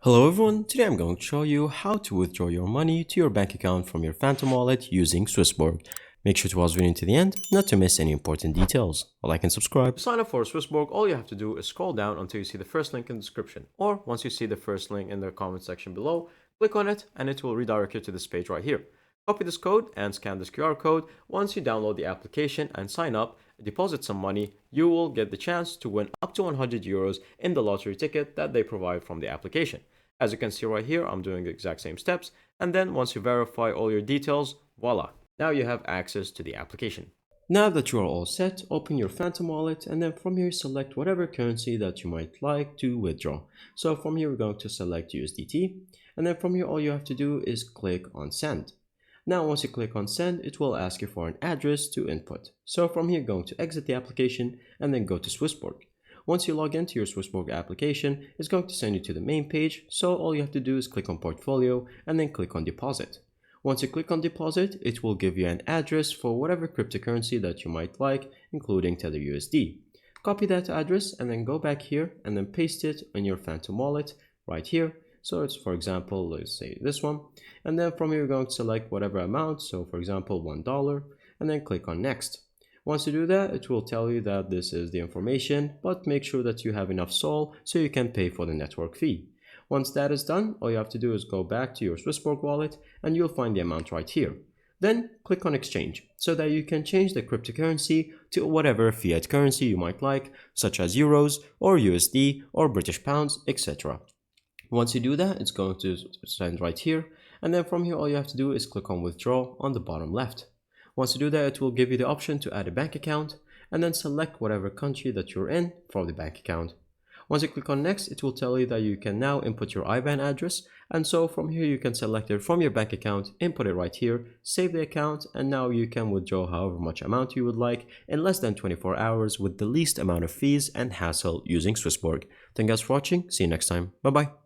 Hello everyone, today I'm going to show you how to withdraw your money to your bank account from your Phantom wallet using Swissborg. Make sure to watch the video to the end not to miss any important details. Like and subscribe. To sign up for Swissborg, all you have to do is scroll down until you see the first link in the description, or once you see the first link in the comment section below, click on it and it will redirect you to this page right here. Copy this code and scan this QR code. Once you download the application and sign up, deposit some money, you will get the chance to win up to 100 euros in the lottery ticket that they provide from the application. As you can see right here, I'm doing the exact same steps, and then once you verify all your details, voila, now you have access to the application. Now that you are all set, open your Phantom wallet, and then from here select whatever currency that you might like to withdraw. So from here we're going to select USDT, and then from here all you have to do is click on send. Now once you click on send, it will ask you for an address to input. So from here going to exit the application and then go to Swissborg. Once you log into your Swissborg application, it's going to send you to the main page, so all you have to do is click on portfolio and then click on deposit. Once you click on deposit, it will give you an address for whatever cryptocurrency that you might like, including Tether USD. Copy that address and then go back here and then paste it in your Phantom wallet right here. So it's, for example, let's say this one, and then from here you're going to select whatever amount, so for example $1, and then click on next. Once you do that, it will tell you that this is the information, but make sure that you have enough SOL so you can pay for the network fee. Once that is done, all you have to do is go back to your Swissborg wallet and you'll find the amount right here. Then click on exchange so that you can change the cryptocurrency to whatever fiat currency you might like, such as euros or USD or British pounds, etc. Once you do that, it's going to send right here, and then from here all you have to do is click on withdraw on the bottom left. Once you do that, it will give you the option to add a bank account and then select whatever country that you're in for the bank account. Once you click on next, it will tell you that you can now input your IBAN address, and so from here you can select it from your bank account, input it right here, save the account, and now you can withdraw however much amount you would like in less than 24 hours with the least amount of fees and hassle using Swissborg. Thank you guys for watching, see you next time, bye bye.